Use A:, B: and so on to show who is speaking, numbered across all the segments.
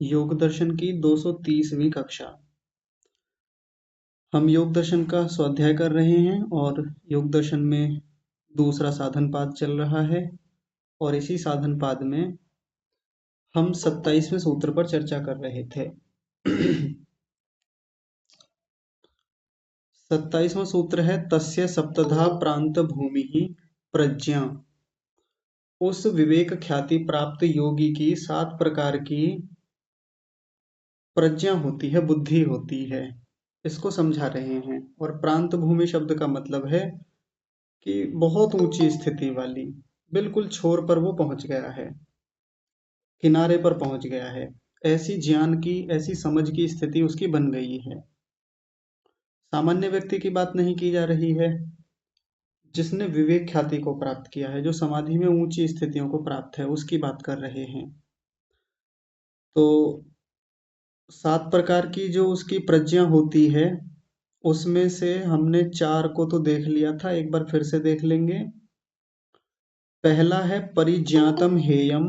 A: योग दर्शन की 230वीं कक्षा। हम योग दर्शन का स्वाध्याय कर रहे हैं और योग दर्शन में दूसरा साधन पाद चल रहा है और इसी साधन पाद में हम 27वें सूत्र पर चर्चा कर रहे थे। 27वां सूत्र है तस्य सप्तधा प्रांत भूमि प्रज्ञा। उस विवेक ख्याति प्राप्त योगी की 7 प्रकार की प्रज्ञा होती है, बुद्धि होती है, इसको समझा रहे हैं। और प्रांत भूमि शब्द का मतलब है कि बहुत ऊंची स्थिति वाली, बिल्कुल छोर पर वो पहुंच गया है, किनारे पर पहुंच गया है, ऐसी ज्ञान की, ऐसी समझ की स्थिति उसकी बन गई है। सामान्य व्यक्ति की बात नहीं की जा रही है, जिसने विवेक ख्याति को प्राप्त किया है, जो समाधि में ऊंची स्थितियों को प्राप्त है, उसकी बात कर रहे हैं। तो 7 प्रकार की जो उसकी प्रज्ञा होती है, उसमें से हमने 4 को तो देख लिया था, एक बार फिर से देख लेंगे। पहला है परिज्ञातम हेयम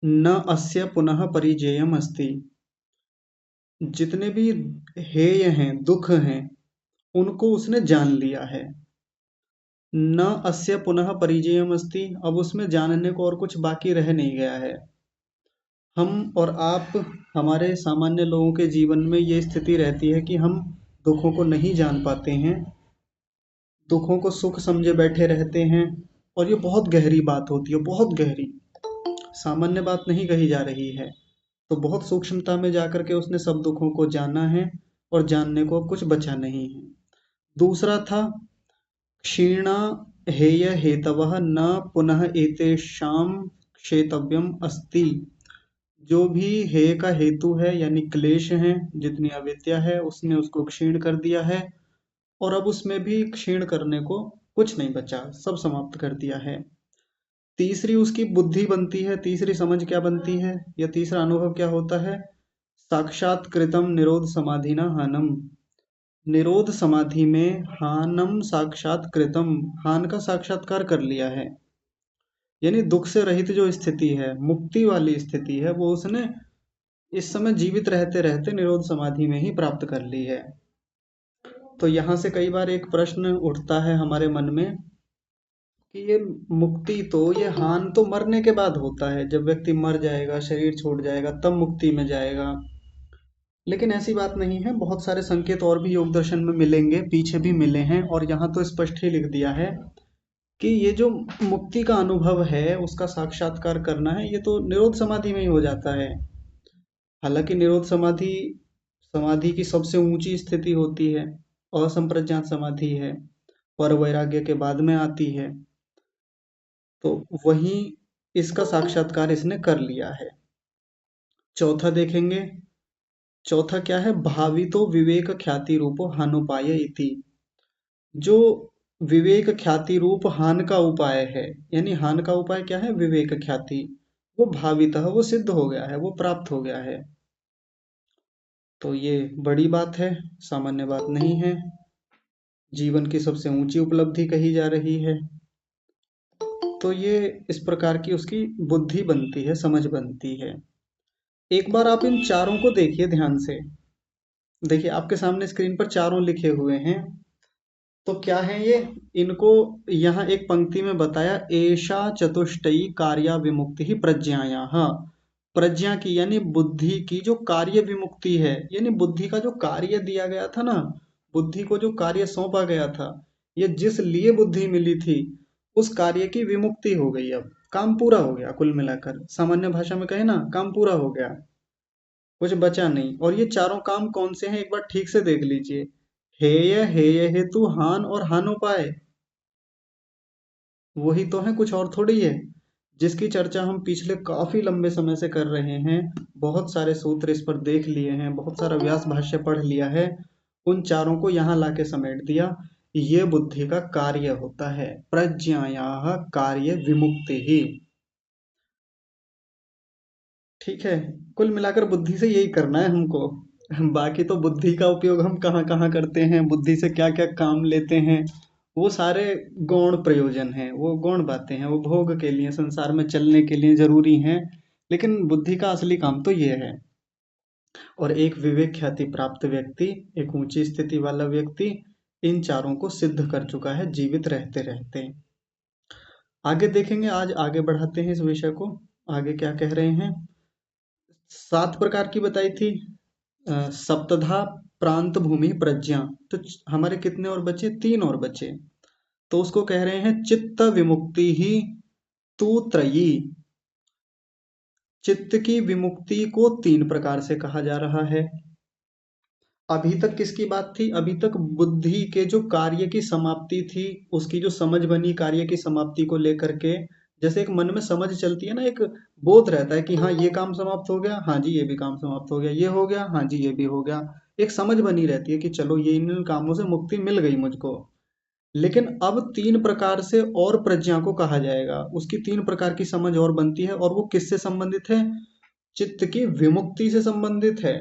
A: न अस्य पुनः परिजेयम अस्ति। जितने भी हेय हैं, दुख हैं, उनको उसने जान लिया है। न अस्य पुनः परिजेयम अस्ति, अब उसमें जानने को और कुछ बाकी रह नहीं गया है। हम और आप, हमारे सामान्य लोगों के जीवन में ये स्थिति रहती है कि हम दुखों को नहीं जान पाते हैं, दुखों को सुख समझे बैठे रहते हैं, और ये बहुत गहरी बात होती है, बहुत गहरी, सामान्य बात नहीं कही जा रही है। तो बहुत सूक्ष्मता में जाकर के उसने सब दुखों को जाना है और जानने को कुछ बचा नहीं है। दूसरा था क्षीणा हेय हेतवः न पुनः एतेषां क्षेतव्यम अस्ति। जो भी हेय का हेतु है यानी क्लेश है, जितनी अविद्या है, उसने उसको क्षीण कर दिया है और अब उसमें भी क्षीण करने को कुछ नहीं बचा, सब समाप्त कर दिया है। तीसरी उसकी बुद्धि बनती है, तीसरी समझ क्या बनती है, या तीसरा अनुभव क्या होता है? साक्षात्कृतम निरोध समाधि न हानम। निरोध समाधि में हानम साक्षात्कृतम, हान का साक्षात्कार कर लिया है, यानी दुख से रहित जो स्थिति है, मुक्ति वाली स्थिति है, वो उसने इस समय जीवित रहते रहते निरोध समाधि में ही प्राप्त कर ली है। तो यहाँ से कई बार एक प्रश्न उठता है हमारे मन में कि ये मुक्ति तो, ये हान तो मरने के बाद होता है, जब व्यक्ति मर जाएगा, शरीर छोड़ जाएगा, तब मुक्ति में जाएगा। लेकिन ऐसी बात नहीं है, बहुत सारे संकेत और भी योग दर्शन में मिलेंगे, पीछे भी मिले हैं, और यहाँ तो स्पष्ट ही लिख दिया है कि ये जो मुक्ति का अनुभव है, उसका साक्षात्कार करना है, ये तो निरोध समाधि में ही हो जाता है। हालांकि निरोध समाधि समाधि की सबसे ऊंची स्थिति होती है, असंप्रज्ञात समाधि है, और वैराग्य के बाद में आती है। तो वही इसका साक्षात्कार इसने कर लिया है। चौथा देखेंगे, चौथा क्या है? भावितो विवेक ख्याति रूपो हानुपाय इति। जो विवेक ख्याति रूप हान का उपाय है, यानी हान का उपाय क्या है? विवेक ख्याति, वो भावित है, वो सिद्ध हो गया है, वो प्राप्त हो गया है। तो ये बड़ी बात है, सामान्य बात नहीं है, जीवन की सबसे ऊंची उपलब्धि कही जा रही है। तो ये इस प्रकार की उसकी बुद्धि बनती है, समझ बनती है। एक बार आप इन चारों को देखिए ध्यान से। देखिए आपके सामने स्क्रीन पर चारों लिखे हुए हैं, तो क्या है ये? इनको यहाँ एक पंक्ति में बताया, एषा चतुष्टयी कार्या विमुक्ति ही प्रज्ञायाः। प्रज्ञा की यानी बुद्धि की जो कार्य विमुक्ति है, यानी बुद्धि का जो कार्य दिया गया था ना, बुद्धि को जो कार्य सौंपा गया था, ये जिस लिए बुद्धि मिली थी, उस कार्य की विमुक्ति हो गई। अब काम पूरा हो गया, कुल मिलाकर सामान्य भाषा में कहे ना, काम पूरा हो गया, कुछ बचा नहीं। और ये चारों काम कौन से हैं, एक बार ठीक से देख लीजिए। हेय, हेय हेतु, हान और हानोपाय, वही तो है, कुछ और थोड़ी है। जिसकी चर्चा हम पिछले काफी लंबे समय से कर रहे हैं, बहुत सारे सूत्र इस पर देख लिए हैं, बहुत सारा व्यास भाष्य पढ़ लिया है, उन चारों को यहाँ लाके समेट दिया। ये बुद्धि का कार्य होता है, प्रज्ञायाः कार्य विमुक्ति ही। ठीक है, कुल मिलाकर बुद्धि से यही करना है हमको। बाकी तो बुद्धि का उपयोग हम कहाँ कहाँ करते हैं, बुद्धि से क्या क्या काम लेते हैं, वो सारे गौण प्रयोजन हैं, वो गौण बातें हैं, वो भोग के लिए, संसार में चलने के लिए जरूरी हैं। लेकिन बुद्धि का असली काम तो ये है। और एक विवेक ख्याति प्राप्त व्यक्ति, एक ऊंची स्थिति वाला व्यक्ति इन चारों को सिद्ध कर चुका है जीवित रहते रहते। आगे देखेंगे, आज आगे बढ़ाते हैं इस विषय को। आगे क्या कह रहे हैं? 7 प्रकार की बताई थी, सप्तधा प्रांत भूमि प्रज्ञा। तो हमारे कितने और बचे? 3 और बचे। तो उसको कह रहे हैं चित्त विमुक्ति ही तू त्रयी। चित्त की विमुक्ति को 3 प्रकार से कहा जा रहा है। अभी तक किसकी बात थी? अभी तक बुद्धि के जो कार्य की समाप्ति थी, उसकी जो समझ बनी कार्य की समाप्ति को लेकर के। जैसे एक मन में समझ चलती है ना, एक बोध रहता है कि हाँ ये काम समाप्त हो गया, हाँ जी ये भी काम समाप्त हो गया, ये हो गया, हाँ जी ये भी हो गया। एक समझ बनी रहती है कि चलो ये इन कामों से मुक्ति मिल गई मुझको। लेकिन अब 3 प्रकार से और प्रज्ञा को कहा जाएगा, उसकी 3 प्रकार की समझ और बनती है, और वो किससे संबंधित है? चित्त की विमुक्ति से संबंधित है।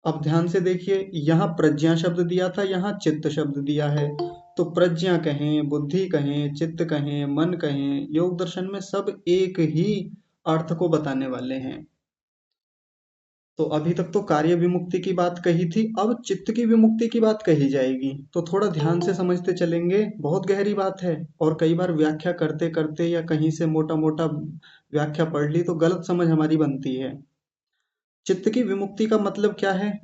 A: अब ध्यान से देखिए, यहाँ प्रज्ञा शब्द दिया था, यहाँ चित्त शब्द दिया है। तो प्रज्ञा कहें, बुद्धि कहें, चित्त कहें, मन कहें, योग दर्शन में सब एक ही अर्थ को बताने वाले हैं। तो अभी तक तो कार्य विमुक्ति की बात कही थी, अब चित्त की विमुक्ति की बात कही जाएगी। तो थोड़ा ध्यान से समझते चलेंगे, बहुत गहरी बात है। और कई बार व्याख्या करते करते या कहीं से मोटा मोटा व्याख्या पढ़ ली तो गलत समझ हमारी बनती है। चित्त की विमुक्ति का मतलब क्या है?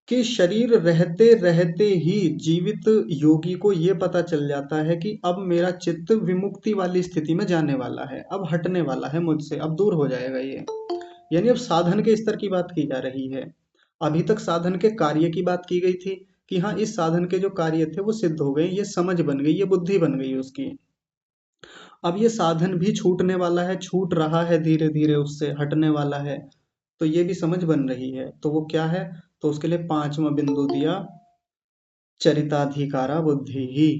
A: कि शरीर रहते रहते ही जीवित योगी को ये पता चल जाता है कि अब मेरा चित्त विमुक्ति वाली स्थिति में जाने वाला है, अब हटने वाला है मुझसे, अब दूर हो जाएगा ये। यानी अब साधन के स्तर की बात की जा रही है। अभी तक साधन के कार्य की बात की गई थी कि हाँ इस साधन के जो कार्य थे वो सिद्ध हो गए, ये समझ बन गई, ये बुद्धि बन गई उसकी। अब ये साधन भी छूटने वाला है, छूट रहा है, धीरे धीरे उससे हटने वाला है। तो ये भी समझ बन रही है। तो वो क्या है? तो उसके लिए 5वां बिंदु दिया, चरिताधिकारा बुद्धि ही।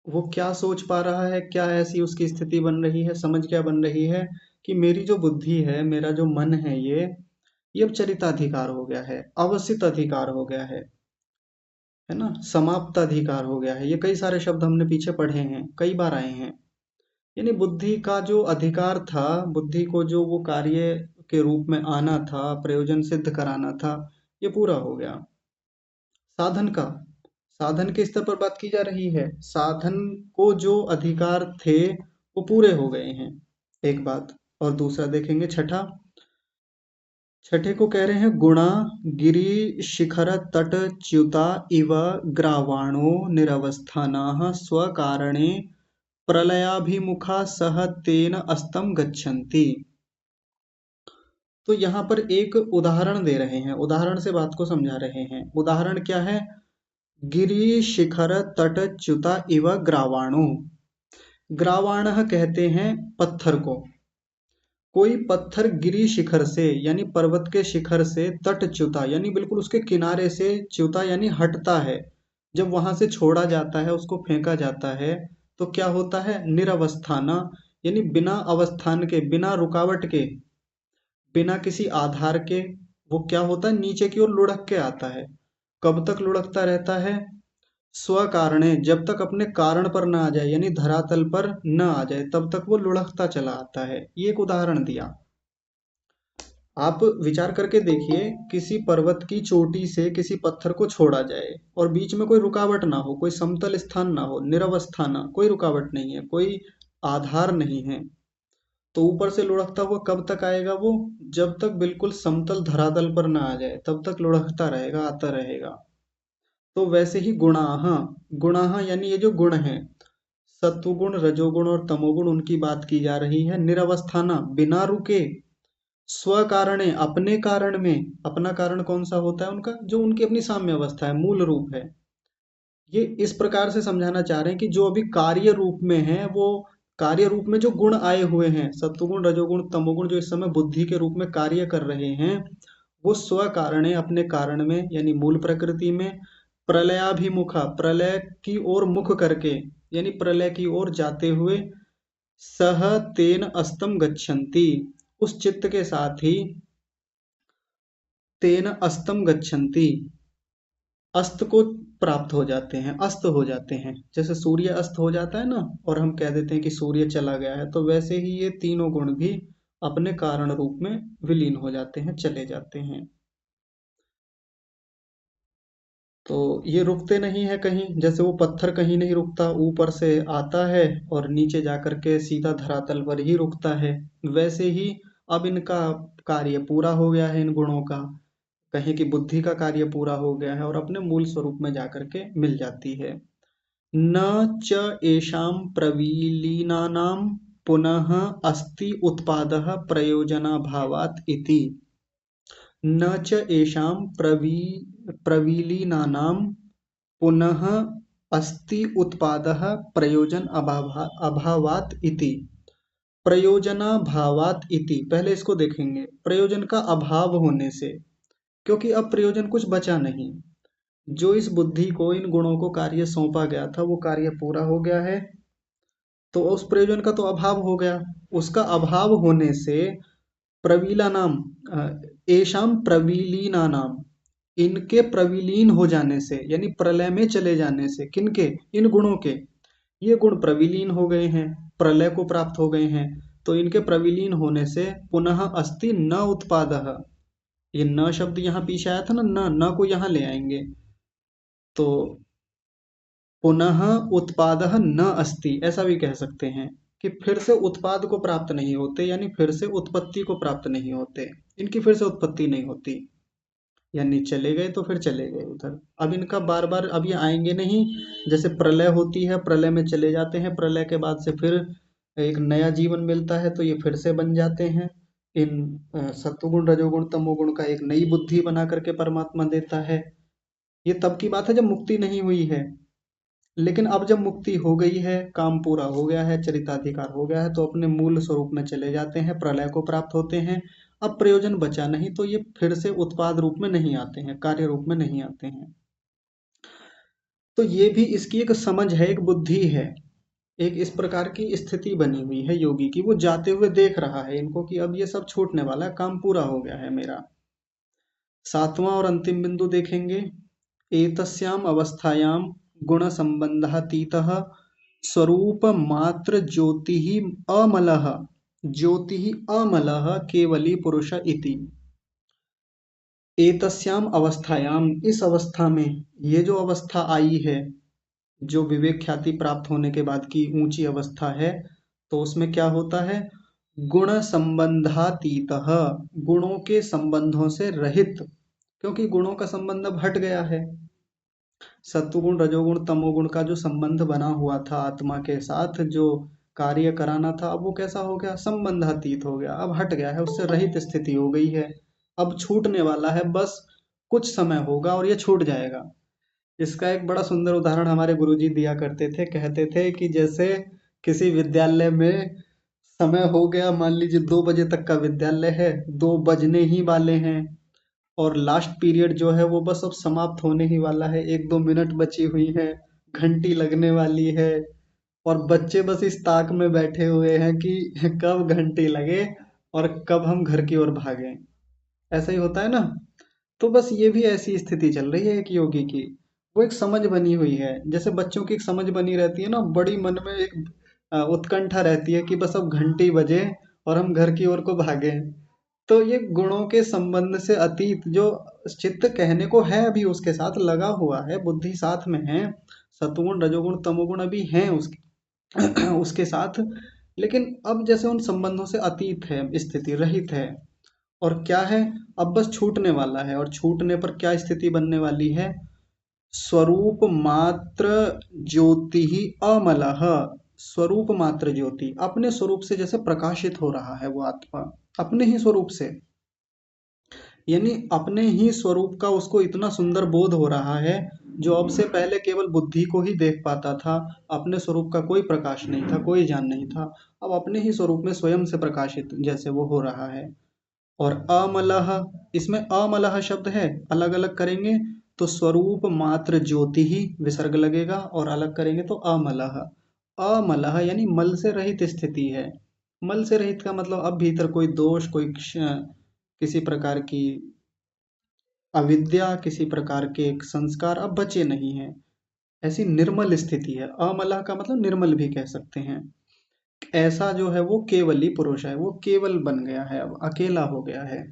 A: वो क्या सोच पा रहा है, क्या ऐसी उसकी स्थिति बन रही है, समझ क्या बन रही है कि मेरी जो बुद्धि है, मेरा जो मन है, ये अब चरिताधिकार हो गया है, अवस्थित अधिकार हो गया है ना, समाप्त अधिकार हो गया है। ये कई सारे शब्द हमने पीछे पढ़े हैं, कई बार आए हैं। यानी बुद्धि का जो अधिकार था, बुद्धि को जो वो कार्य के रूप में आना था, प्रयोजन सिद्ध कराना था, ये पूरा हो गया। साधन का, साधन के स्तर पर बात की जा रही है। साधन को जो अधिकार थे वो पूरे हो गए हैं, एक बात। और दूसरा देखेंगे छठा, छठे को कह रहे हैं गुणा गिरि शिखर तट च्युता इव ग्रावाणो निरवस्थानाः स्वकारणे प्रलयाभिमुखा सह तेन अस्तम गच्छन्ति। तो यहाँ पर एक उदाहरण दे रहे हैं, उदाहरण से बात को समझा रहे हैं। उदाहरण क्या है? गिरि शिखर तट च्युता इव ग्रावाणो। ग्रावाण कहते हैं पत्थर को। कोई पत्थर गिरी शिखर से यानी पर्वत के शिखर से, तट च्युता यानी बिल्कुल उसके किनारे से, च्युता यानी हटता है। जब वहां से छोड़ा जाता है, उसको फेंका जाता है, तो क्या होता है? निरवस्थाना, यानी बिना अवस्थान के, बिना रुकावट के, बिना किसी आधार के वो क्या होता है? नीचे की ओर लुढ़क के आता है। कब तक लुढ़कता रहता है? स्व कारणे, जब तक अपने कारण पर न आ जाए, यानी धरातल पर न आ जाए, तब तक वो लुढ़कता चला आता है। ये एक उदाहरण दिया। आप विचार करके देखिए, किसी पर्वत की चोटी से किसी पत्थर को छोड़ा जाए और बीच में कोई रुकावट ना हो, कोई समतल स्थान ना हो, निरवस्थाना, कोई रुकावट नहीं है, कोई आधार नहीं है, तो ऊपर से लुढ़कता हुआ कब तक आएगा वो? जब तक बिल्कुल समतल धरातल पर ना आ जाए, तब तक लुढ़कता रहेगा, आता रहेगा। तो वैसे ही गुणाह, गुणाह यानी ये जो गुण है, सत्वगुण, रजोगुण और तमोगुण, उनकी बात की जा रही है। निरवस्थाना, बिना रुके, स्व कारणे, अपने कारण में। अपना कारण कौन सा होता है उनका? जो उनकी अपनी साम्य अवस्था है, मूल रूप है। ये इस प्रकार से समझाना चाह रहे हैं कि जो अभी कार्य रूप में है, वो कार्य रूप में जो गुण आए हुए हैं, सत्वगुण, रजोगुण, तमोगुण, जो इस समय बुद्धि के रूप में कार्य कर रहे हैं, वो स्व कारणे, अपने कारण में यानी मूल प्रकृति में, प्रलयाभिमुखा, प्रलय की ओर मुख करके, यानी प्रलय की ओर जाते हुए, सह तेन अस्तम गच्छन्ति, उस चित्त के साथ ही, तेन अस्तम गच्छन्ति, अस्त को प्राप्त हो जाते हैं, अस्त हो जाते हैं। जैसे सूर्य अस्त हो जाता है ना, और हम कह देते हैं कि सूर्य चला गया है, तो वैसे ही ये तीनों गुण भी अपने कारण रूप में विलीन हो जाते हैं, चले जाते हैं। तो ये रुकते नहीं है कहीं, जैसे वो पत्थर कहीं नहीं रुकता, ऊपर से आता है और नीचे जाकर के सीधा धरातल पर ही रुकता है। वैसे ही अब इनका कार्य पूरा हो गया है, इन गुणों का, कहीं की बुद्धि का कार्य पूरा हो गया है और अपने मूल स्वरूप में जाकर के मिल जाती है। न च एषां प्रविलीनानां पुनः अस्ति उत्पादः प्रयोजनाभावात् इति। न च एषां प्रविलीनानां पुनः अस्ति उत्पादः प्रयोजन अभावात् इति। प्रयोजनाभावात् इति, पहले इसको देखेंगे, प्रयोजन का अभाव होने से, क्योंकि अब प्रयोजन कुछ बचा नहीं। जो इस बुद्धि को, इन गुणों को कार्य सौंपा गया था, वो कार्य पूरा हो गया है, तो उस प्रयोजन का तो अभाव हो गया। उसका अभाव होने से प्रवीला नाम, एशाम प्रविलीना नाम, इनके प्रविलीन हो जाने से, यानी प्रलय में चले जाने से, किनके, इन गुणों के, ये गुण प्रविलीन हो गए हैं, प्रलय को प्राप्त हो गए हैं, तो इनके प्रविलीन होने से पुनः अस्ति न उत्पादः, ये न शब्द यहाँ पीछे आया था ना, न को यहाँ ले आएंगे, तो पुनः उत्पादः न अस्ति, ऐसा भी कह सकते हैं कि फिर से उत्पाद को प्राप्त नहीं होते, यानी फिर से उत्पत्ति को प्राप्त नहीं होते, इनकी फिर से उत्पत्ति नहीं होती, यानी चले गए तो फिर चले गए उधर। अब इनका बार बार अब ये आएंगे नहीं, जैसे प्रलय होती है, प्रलय में चले जाते हैं, प्रलय के बाद से फिर एक नया जीवन मिलता है, तो ये फिर से बन जाते हैं। इन सत्वगुण रजोगुण तमोगुण का एक नई बुद्धि बना करके परमात्मा देता है। ये तब की बात है जब मुक्ति नहीं हुई है, लेकिन अब जब मुक्ति हो गई है, काम पूरा हो गया है, चरिताधिकार हो गया है, तो अपने मूल स्वरूप में चले जाते हैं, प्रलय को प्राप्त होते हैं। अब प्रयोजन बचा नहीं, तो ये फिर से उत्पाद रूप में नहीं आते हैं, कार्य रूप में नहीं आते हैं। तो ये भी इसकी एक समझ है, एक बुद्धि है, एक इस प्रकार की स्थिति बनी हुई है योगी की। वो जाते हुए देख रहा है इनको कि अब ये सब छूटने वाला है, काम पूरा हो गया है मेरा। सातवां और अंतिम बिंदु देखेंगे, एतस्याम अवस्थायां गुण संबंधातीतः स्वरूप मात्र अमलः, ज्योति अमलः केवली पुरुष इति। एतस्याम अवस्थायाम, इस अवस्था में, ये जो अवस्था आई है, जो विवेक ख्याति प्राप्त होने के बाद की ऊंची अवस्था है, तो उसमें क्या होता है, गुण संबंधातीतः, गुणों के संबंधों से रहित, क्योंकि गुणों का संबंध अब हट गया है। सत्वगुण रजोगुण तमोगुण का जो संबंध बना हुआ था आत्मा के साथ, जो कार्य कराना था, अब वो कैसा हो गया, संबंधातीत हो गया, अब हट गया है, उससे रहित स्थिति हो गई है, अब छूटने वाला है, बस कुछ समय होगा और ये छूट जाएगा। इसका एक बड़ा सुंदर उदाहरण हमारे गुरुजी दिया करते थे, कहते थे कि जैसे किसी विद्यालय में समय हो गया, मान लीजिए 2 बजे तक का विद्यालय है, 2 बजने ही वाले हैं, और लास्ट पीरियड जो है वो बस अब समाप्त होने ही वाला है, 1-2 मिनट बची हुई है, घंटी लगने वाली है, और बच्चे बस इस ताक में बैठे हुए हैं कि कब घंटी लगे और कब हम घर की ओर भागें। ऐसा ही होता है ना। तो बस ये भी ऐसी स्थिति चल रही है एक योगी की। वो एक समझ बनी हुई है, जैसे बच्चों की एक समझ बनी रहती है ना, बड़ी मन में एक उत्कंठा रहती है कि बस अब घंटी बजे और हम घर की ओर को भागे। तो ये गुणों के संबंध से अतीत जो चित्त कहने को है, अभी उसके साथ लगा हुआ है, बुद्धि साथ में है, सतुगुण रजोगुण तमोगुण अभी हैं उसके उसके साथ, लेकिन अब जैसे उन संबंधों से अतीत है, स्थिति रहित है, और क्या है, अब बस छूटने वाला है, और छूटने पर क्या स्थिति बनने वाली है, स्वरूप मात्र ज्योति ही अमलः, स्वरूप मात्र ज्योति, अपने स्वरूप से जैसे प्रकाशित हो रहा है वो आत्मा, अपने ही स्वरूप से, यानी अपने ही स्वरूप का उसको इतना सुंदर बोध हो रहा है, जो अब से पहले केवल बुद्धि को ही देख पाता था, अपने स्वरूप का कोई प्रकाश नहीं था, कोई ज्ञान नहीं था, अब अपने ही स्वरूप में स्वयं से प्रकाशित जैसे वो हो रहा है। और अमलह, इसमें अमलह शब्द है, अलग अलग करेंगे तो स्वरूप मात्र ज्योति ही विसर्ग लगेगा, और अलग करेंगे तो अमलह। अमलह यानी मल से रहित स्थिति है। मल से रहित का मतलब अब भीतर कोई दोष, कोई किसी प्रकार की अविद्या, किसी प्रकार के संस्कार अब बचे नहीं हैं, ऐसी निर्मल स्थिति है। अमलह का मतलब निर्मल भी कह सकते हैं। ऐसा जो है वो केवली पुरुष है, वो केवल बन गया है, अब अकेला हो गया है।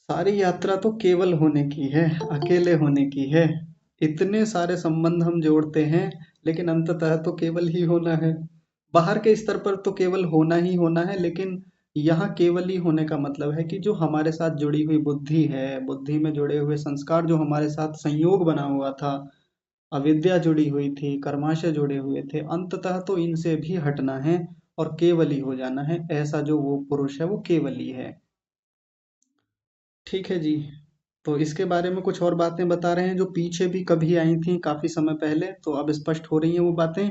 A: सारी यात्रा तो केवल होने की है, अकेले होने की है। इतने सारे संबंध हम जोड़ते हैं, लेकिन अंततः तो केवल ही होना है। बाहर के स्तर पर तो केवल होना ही होना है, लेकिन यहाँ केवल ही होने का मतलब है कि जो हमारे साथ जुड़ी हुई बुद्धि है, बुद्धि में जुड़े हुए संस्कार, जो हमारे साथ संयोग बना हुआ था, अविद्या जुड़ी हुई थी, कर्माशय जुड़े हुए थे, अंततः तो इनसे भी हटना है और केवल ही हो जाना है। ऐसा जो वो पुरुष है वो केवल ही है। ठीक है जी। तो इसके बारे में कुछ और बातें बता रहे हैं जो पीछे भी कभी आई थी काफी समय पहले, तो अब स्पष्ट हो रही हैं वो बातें।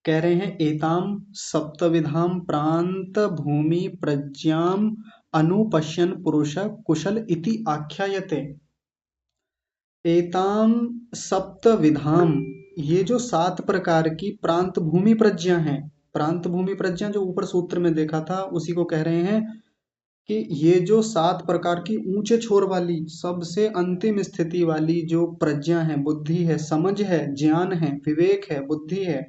A: कह रहे हैं एताम सप्तविधाम प्रांत भूमि प्रज्ञाम अनुपश्यन पुरुष कुशल इति आख्यायते। एताम सप्तविधाम, ये जो 7 प्रकार की प्रांत भूमि प्रज्ञा है, प्रांत भूमि प्रज्ञा जो ऊपर सूत्र में देखा था उसी को कह रहे हैं कि ये जो 7 प्रकार की ऊंचे छोर वाली सबसे अंतिम स्थिति वाली जो प्रज्ञा है, बुद्धि है, समझ है, ज्ञान है, विवेक है, बुद्धि है,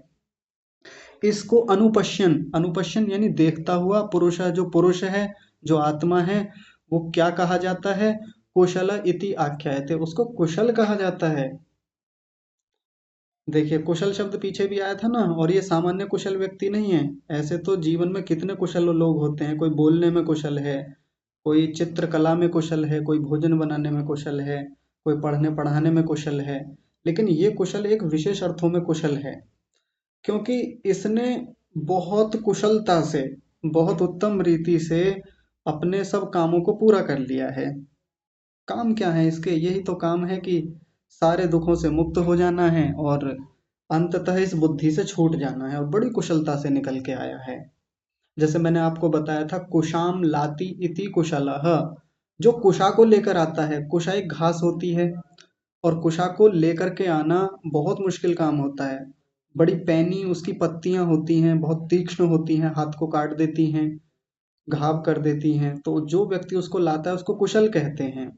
A: इसको अनुपश्यन, अनुपश्यन यानी देखता हुआ पुरुष है, जो पुरुष है, जो आत्मा है, वो क्या कहा जाता है? कुशल इति आख्यायते, उसको कुशल कहा जाता है। देखिए कुशल शब्द पीछे भी आया था ना, और ये सामान्य कुशल व्यक्ति नहीं है। ऐसे तो जीवन में कितने कुशल लोग होते हैं, कोई बोलने में कुशल है, कोई चित्रकला में कुशल है, कोई भोजन बनाने में कुशल है, कोई पढ़ने पढ़ाने में कुशल है, लेकिन ये कुशल एक विशेष अर्थों में कुशल है, क्योंकि इसने बहुत कुशलता से, बहुत उत्तम रीति से अपने सब कामों को पूरा कर लिया है। काम क्या है इसके? यही तो काम है कि सारे दुखों से मुक्त हो जाना है और अंततः इस बुद्धि से छूट जाना है, और बड़ी कुशलता से निकल के आया है। जैसे मैंने आपको बताया था, कुशाम लाति इति कुशलः, जो कुशा को लेकर आता है, कुशा एक घास होती है, और कुशा को लेकर के आना बहुत मुश्किल काम होता है। बड़ी पैनी उसकी पत्तियां होती हैं, बहुत तीक्ष्ण होती हैं, हाथ को काट देती हैं, घाव कर देती हैं, तो जो व्यक्ति उसको लाता है उसको कुशल कहते हैं।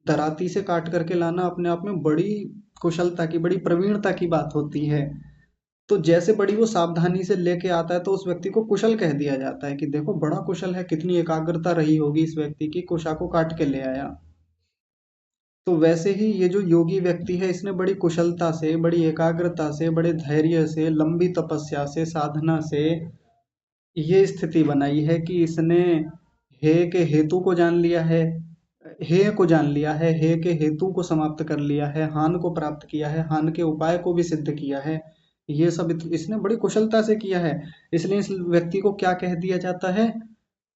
A: दराती से काट करके लाना अपने आप में बड़ी कुशलता की, बड़ी प्रवीणता की बात होती है। तो जैसे बड़ी वो सावधानी से लेके आता है तो उस व्यक्ति को कुशल कह दिया जाता है कि देखो बड़ा कुशल है, कितनी एकाग्रता रही होगी इस व्यक्ति की, कुशा को काट के ले आया। तो वैसे ही ये जो योगी व्यक्ति है, इसने बड़ी कुशलता से, बड़ी एकाग्रता से, बड़े धैर्य से, लंबी तपस्या से, साधना से ये स्थिति बनाई है कि इसने हे के हेतु को जान लिया है, हेय को जान लिया है, हे के हेतु को समाप्त कर लिया है, हान को प्राप्त किया है, हान के उपाय को भी सिद्ध किया है। ये सब इसने बड़ी कुशलता से किया है, इसलिए इस व्यक्ति को क्या कह दिया जाता है?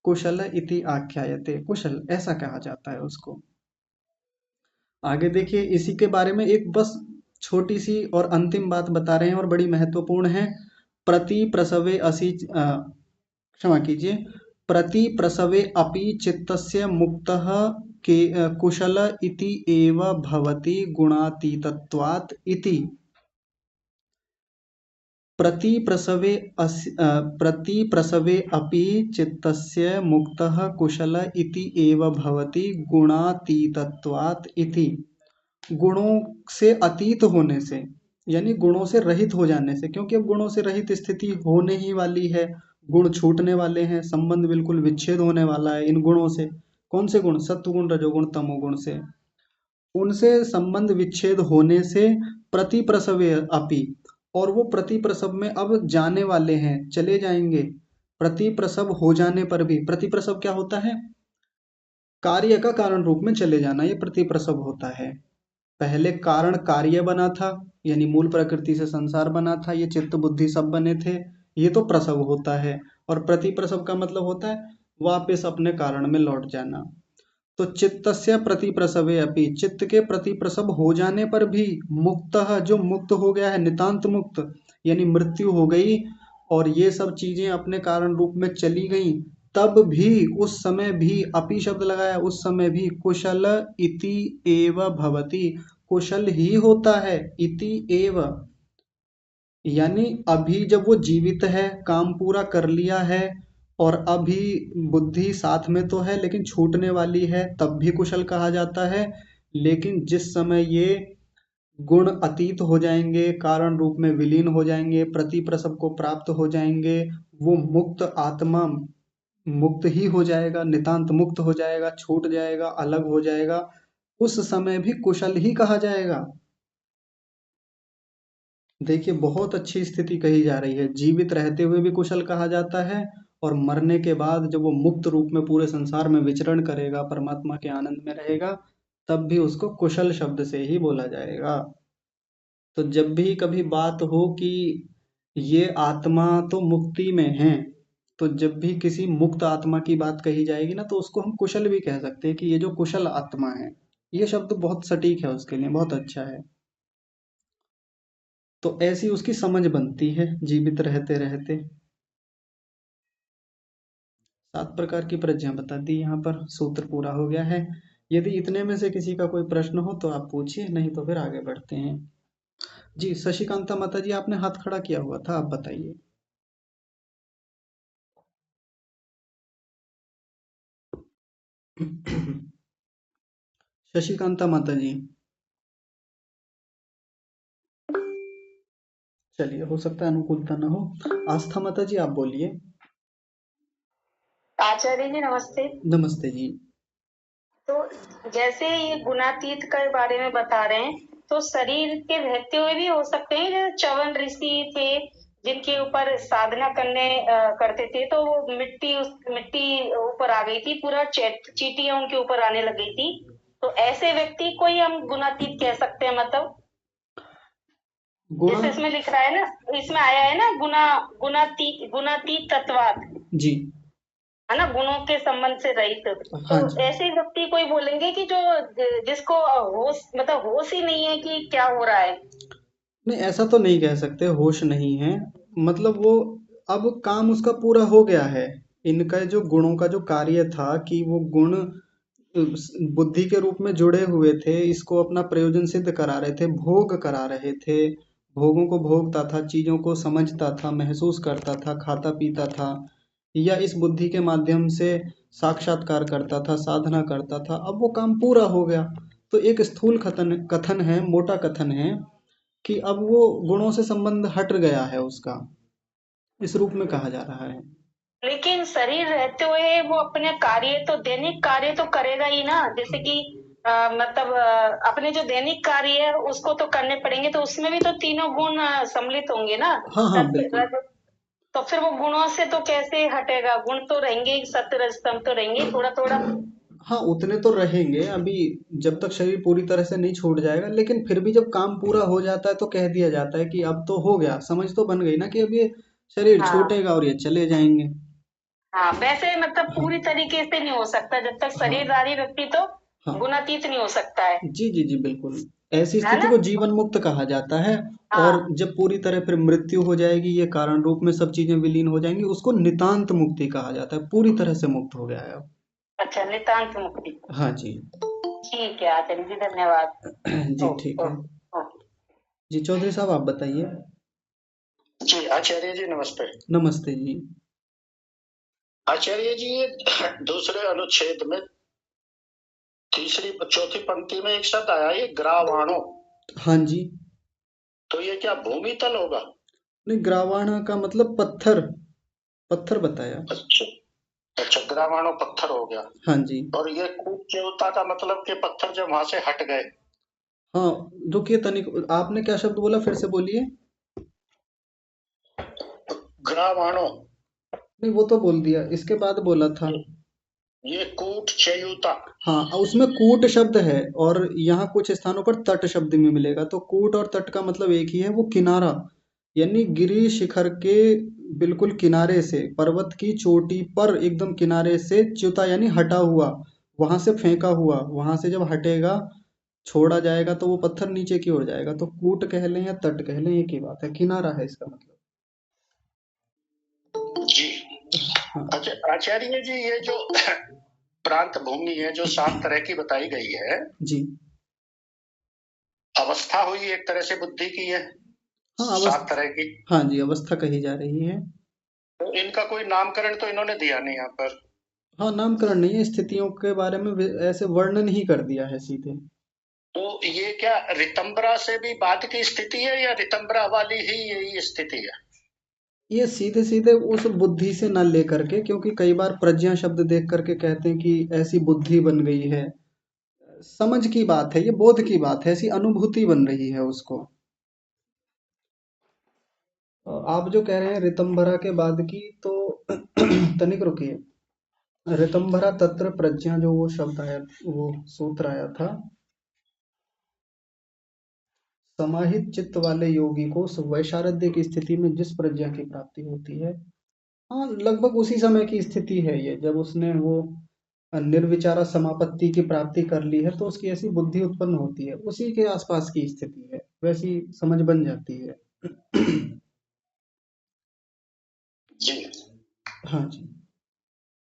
A: कुशल इति आख्यायते, कुशल ऐसा कहा जाता है उसको। आगे देखिए, इसी के बारे में एक बस छोटी सी और अंतिम बात बता रहे हैं और बड़ी महत्वपूर्ण है। प्रति प्रसवे असी क्षमा कीजिए, प्रति प्रसवे अपि चित्तस्य मुक्तः के कुशल इति एव भवति गुणातीतत्वात् इति। प्रति प्रसवे अपि चित्तस्य मुक्तः कुशल इति एव भवति गुणातीतत्वात् इति। गुणों से अतीत होने से, यानी गुणों से रहित हो जाने से, क्योंकि अब गुणों से रहित स्थिति होने ही वाली है, गुण छूटने वाले हैं, संबंध बिल्कुल विच्छेद होने वाला है इन गुणों से। कौन से गुण? सत्वगुण, रजोगुण, तमोगुण से। उनसे संबंध विच्छेद होने से प्रति प्रसवे अपि, और वो प्रति प्रसव में अब जाने वाले हैं, चले जाएंगे। प्रति प्रसव हो जाने पर भी, प्रति प्रसव क्या होता है? कार्य का कारण रूप में चले जाना, ये प्रति प्रसव होता है। पहले कारण कार्य बना था, यानी मूल प्रकृति से संसार बना था, ये चित्त बुद्धि सब बने थे, ये तो प्रसव होता है। और प्रति प्रसव का मतलब होता है वापस अपने कारण में लौट जाना। तो चित्तस्य प्रति प्रसवे अपि, चित्त के प्रति प्रसव हो जाने पर भी मुक्तः, जो मुक्त हो गया है, नितांत मुक्त, यानी मृत्यु हो गई और ये सब चीजें अपने कारण रूप में चली गई, तब भी, उस समय भी, अपि शब्द लगाया, उस समय भी कुशल इति एव भवति, कुशल ही होता है, इति एव, यानी अभी जब वो जीवित है, काम पूरा कर लिया है, और अभी बुद्धि साथ में तो है लेकिन छूटने वाली है, तब भी कुशल कहा जाता है। लेकिन जिस समय ये गुण अतीत हो जाएंगे, कारण रूप में विलीन हो जाएंगे, प्रतिप्रसव को प्राप्त हो जाएंगे, वो मुक्त आत्मा मुक्त ही हो जाएगा, नितांत मुक्त हो जाएगा, छूट जाएगा, अलग हो जाएगा, उस समय भी कुशल ही कहा जाएगा। देखिए बहुत अच्छी स्थिति कही जा रही है, जीवित रहते हुए भी कुशल कहा जाता है, और मरने के बाद जब वो मुक्त रूप में पूरे संसार में विचरण करेगा, परमात्मा के आनंद में रहेगा, तब भी उसको कुशल शब्द से ही बोला जाएगा। तो जब भी कभी बात हो कि ये आत्मा तो मुक्ति में है, तो जब भी किसी मुक्त आत्मा की बात कही जाएगी ना, तो उसको हम कुशल भी कह सकते हैं कि ये जो कुशल आत्मा है। ये शब्द बहुत सटीक है उसके लिए, बहुत अच्छा है। तो ऐसी उसकी समझ बनती है जीवित रहते रहते। 7 प्रकार की प्रज्ञा बता दी, यहाँ पर सूत्र पूरा हो गया है। यदि इतने में से किसी का कोई प्रश्न हो तो आप पूछिए, नहीं तो फिर आगे बढ़ते हैं। जी शशिकांता माता जी, आपने हाथ खड़ा किया हुआ था, आप बताइए। शशिकांता माता जी, चलिए हो सकता है अनुकूलता ना हो। आस्था माता जी, आप बोलिए।
B: आचार्य जी नमस्ते।
A: नमस्ते जी।
B: तो जैसे ये गुणातीत के बारे में बता रहे हैं, तो शरीर के रहते हुए भी हो सकते हैं। जैसे च्यवन ऋषि थे, जिनके ऊपर साधना करते थे, तो वो मिट्टी ऊपर आ गई थी, पूरा चींटियां उनके ऊपर आने लग गई थी। तो ऐसे व्यक्ति को ही हम गुणातीत कह सकते हैं। मतलब
A: गुणा।
B: जैसे इसमें लिख रहा है ना, इसमें आया है ना, गुणातीत तत्वात,
A: जी।
B: है ना, गुणों के संबंध से रहित। तो
A: हाँ जी।
B: ऐसे व्यक्ति को ही बोलेंगे कि जो जिसको होश, मतलब होश ही नहीं है कि क्या हो रहा है।
A: नहीं, ऐसा तो नहीं कह सकते होश नहीं है, मतलब वो अब काम उसका पूरा हो गया है। इनका जो गुणों का जो कार्य था कि वो गुण बुद्धि के रूप में जुड़े हुए थे, इसको अपना प्रयोजन सिद्ध करा रहे थे, भोग करा रहे थे, भोगों को भोगता था, चीजों को समझता था, महसूस करता था, खाता पीता था, या इस बुद्धि के माध्यम से साक्षात्कार करता था, साधना करता था। अब वो काम पूरा हो गया। तो एक स्थूल कथन कथन है, मोटा कथन है कि अब वो गुणों से संबंध हट गया है उसका, इस रूप में कहा जा रहा है।
B: लेकिन शरीर रहते हुए वो अपने कार्य, तो दैनिक कार्य तो करेगा ही ना। जैसे कि मतलब अपने जो दैनिक कार्य है उसको तो करने पड़ेंगे, तो उसमें भी तो तीनों गुण सम्मिलित होंगे ना।
A: हाँ हाँ
B: सत्य
A: बिल्कुल।
B: रज, तो फिर वो गुणों से तो कैसे हटेगा? गुण तो रहेंगे ही, सत्य रज तम तो रहेंगे थोड़ा थोड़ा।
A: हाँ उतने तो रहेंगे अभी, जब तक शरीर पूरी तरह से नहीं छूट जाएगा, लेकिन फिर भी जब काम पूरा हो जाता है तो कह दिया जाता है कि अब तो हो गया, समझ तो बन गई ना कि अब ये शरीर
B: हाँ
A: छूटेगा और ये चले जाएंगे।
B: हाँ, वैसे मतलब
A: हाँ
B: पूरी तरीके से नहीं हो सकता जब तक
A: हाँ
B: शरीरधारी व्यक्ति तो
A: हाँ।
B: गुणातीत नहीं हो सकता है।
A: जी जी जी बिल्कुल। ऐसी
B: है
A: स्थिति
B: ना?
A: को जीवन मुक्त कहा जाता है। और
B: हाँ।
A: जब पूरी तरह फिर मृत्यु हो जाएगी, ये कारण रूप में सब चीजें विलीन हो जाएंगी, उसको नितांत मुक्ति कहा जाता है, पूरी तरह से मुक्त हो गया है अब।
B: अच्छा, नितांत मुक्ति।
A: हाँ जी।
B: ठीक है आचार्य जी, धन्यवाद।
A: जी
B: ओ,
A: ठीक
B: ओ,
A: है।
B: ओ।
A: जी चौधरी साहब, आप बताइए।
C: जी आचार्य जी नमस्ते।
A: नमस्ते जी।
C: आचार्य जी, ये दूसरे अनुच्छेद में तीसरी चौथी पंक्ति में एक शब्द आया, ये ग्रावाणो।
A: हाँ जी।
C: तो ये क्या भूमि तल होगा?
A: नहीं, ग्रावाणा का मतलब पत्थर, पत्थर बताया।
C: अच्छा। अच्छा, ग्रावाणो पत्थर हो गया।
A: हाँ जी।
C: और ये कूटदेवता का मतलब कि पत्थर जब वहां से हट गए।
A: हाँ, रुकिए तनिक, आपने क्या शब्द बोला, फिर से बोलिए।
C: ग्रावाणो।
A: नहीं वो तो बोल दिया, इसके बाद बोला था।
C: ये कूट चयुता।
A: हाँ, उसमें कूट शब्द है, और यहाँ कुछ स्थानों पर तट शब्द भी मिलेगा, तो कूट और तट का मतलब एक ही है, वो किनारा, यानी गिरी शिखर के बिल्कुल किनारे से, पर्वत की चोटी पर एकदम किनारे से, च्युता यानी हटा हुआ, वहां से फेंका हुआ, वहां से जब हटेगा, छोड़ा जाएगा, तो वो पत्थर नीचे की ओर जाएगा, तो कूट कह लें या तट कह लें, एक ही बात है, किनारा है इसका मतलब।
C: जी।
A: हाँ
C: अच्छा आचार्य जी, ये जो प्रांत भूमि है जो 7 तरह की बताई गई है,
A: जी।
C: अवस्था हुई एक तरह से बुद्धि की है,
A: हाँ
C: 7
A: अवस्था।
C: तरह की।
A: हाँ जी, अवस्था कही जा रही है।
C: तो इनका कोई नामकरण तो इन्होंने दिया नहीं यहाँ पर।
A: हाँ, नामकरण नहीं है, स्थितियों के बारे में ऐसे वर्णन ही कर दिया है सीधे।
C: तो ये क्या रितंबरा से भी बाद की स्थिति है या रितंबरा वाली ही यही स्थिति है?
A: ये सीधे सीधे उस बुद्धि से ना लेकर के, क्योंकि कई बार प्रज्ञा शब्द देख करके कहते हैं कि ऐसी बुद्धि बन गई है। समझ की बात है, ये बोध की बात है, ऐसी अनुभूति बन रही है उसको। आप जो कह रहे हैं ऋतंभरा के बाद की, तो तनिक रुकिए। ऋतंभरा तत्र प्रज्ञा, जो वो शब्द आया, वो सूत्र आया था, समाहित चित्त वाले योगी को वैशारद्य की स्थिति में जिस प्रज्ञा की प्राप्ति होती है, हाँ लगभग उसी समय की स्थिति है ये, जब उसने वो निर्विचारा समापत्ति की प्राप्ति कर ली है तो उसकी ऐसी बुद्धि उत्पन्न होती है, उसी के आसपास की स्थिति है, वैसी समझ बन जाती है।
C: जी
A: हाँ जी,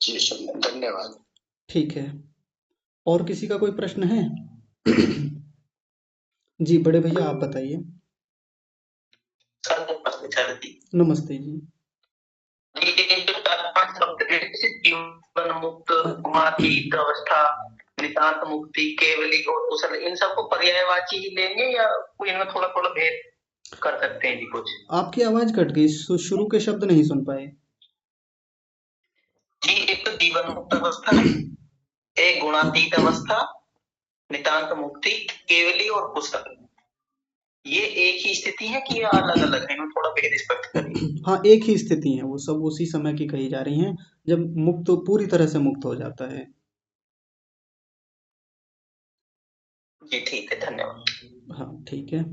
C: जी सर, धन्यवाद।
A: ठीक है। और किसी का कोई प्रश्न है? जी बड़े भैया आप बताइए। नमस्ते जी।
D: जीवन मुक्त, गुणातीत अवस्था, नितांत मुक्ति, केवली और कुशल, इन सबको पर्यायवाची ही लेंगे या कोई इनमें थोड़ा थोड़ा भेद कर सकते हैं जी कुछ?
A: आपकी आवाज कट गई, शुरू के शब्द नहीं सुन पाए
D: जी। एक तो जीवन मुक्त अवस्था है, एक गुणातीत अवस्था, नितांत मुक्ति, केवली और कुशल, ये एक ही स्थिति है कि अलग अलग है? थोड़ा भेद स्पष्ट करिए।
A: हाँ एक ही स्थिति है, वो सब उसी समय की कही जा रही हैं, जब मुक्त पूरी तरह से मुक्त हो जाता है।
D: जी ठीक है, धन्यवाद।
A: हाँ ठीक है।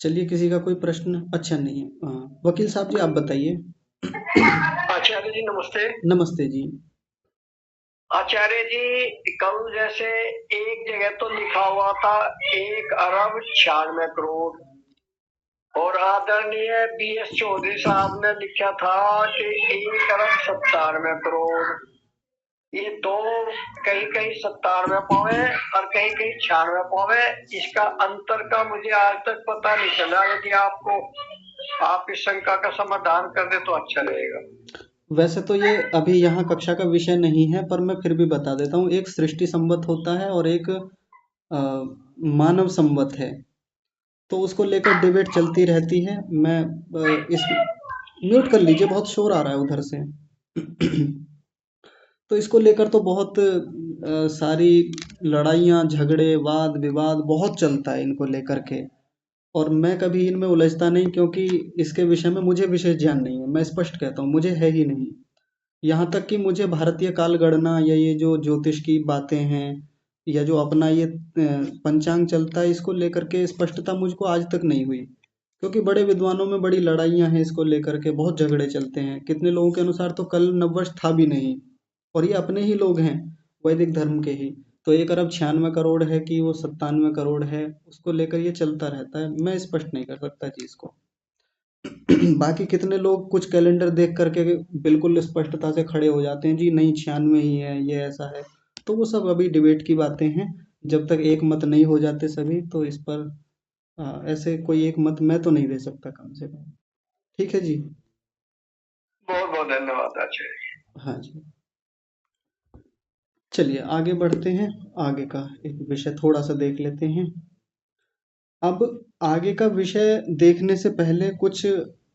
A: चलिए किसी का कोई प्रश्न? अच्छा नहीं है। हाँ, वकील साहब जी आप बताइए।
E: आचार्य जी नमस्ते।
A: नमस्ते जी।
E: आचार्य जी, कल जैसे एक जगह तो लिखा हुआ था 1 अरब 96 करोड़, और आदरणीय BS चौधरी साहब ने लिखा था कि 1 अरब 97 करोड़। ये दो कहीं कहीं 97 पावे और कहीं कहीं 96 पावे, इसका अंतर का मुझे आज तक पता नहीं चला। यदि आप इस शंका का समाधान कर दे तो अच्छा रहेगा।
A: वैसे तो ये अभी यहाँ कक्षा का विषय नहीं है, पर मैं फिर भी बता देता हूँ। एक सृष्टि संवत होता है और एक मानव संवत है, तो उसको लेकर डिबेट चलती रहती है। मैं इस म्यूट कर लीजिए, बहुत शोर आ रहा है उधर से। तो इसको लेकर तो बहुत सारी लड़ाइयाँ, झगड़े, वाद विवाद बहुत चलता है इनको लेकर के, और मैं कभी इनमें उलझता नहीं, क्योंकि इसके विषय में मुझे विशेष ज्ञान नहीं है। मैं स्पष्ट कहता हूँ, मुझे है ही नहीं। यहाँ तक कि मुझे भारतीय काल गणना या ये जो ज्योतिष की बातें हैं, या जो अपना ये पंचांग चलता है, इसको लेकर के स्पष्टता मुझको आज तक नहीं हुई, क्योंकि बड़े विद्वानों में बड़ी लड़ाइयाँ हैं इसको लेकर के, बहुत झगड़े चलते हैं। कितने लोगों के अनुसार तो कल नववर्ष था भी नहीं, और ये अपने ही लोग हैं, वैदिक धर्म के ही। तो 1 अरब 96 करोड़ है कि वो 97 करोड़ है, उसको लेकर ये चलता रहता है। मैं स्पष्ट नहीं कर सकता चीज़ को। बाकी कितने लोग कुछ कैलेंडर देख करके बिल्कुल स्पष्टता से खड़े हो जाते हैं, जी नहीं 96 ही है, ये ऐसा है। तो वो सब अभी डिबेट की बातें हैं। जब तक एक मत नहीं हो जाते सभी, तो इस पर ऐसे कोई एक मत मैं तो नहीं दे सकता कम से कम। ठीक है जी।
E: बहुत बहुत धन्यवाद आचार्य।
A: हाँ जी, चलिए आगे बढ़ते हैं। आगे का एक विषय थोड़ा सा देख लेते हैं। अब आगे का विषय देखने से पहले कुछ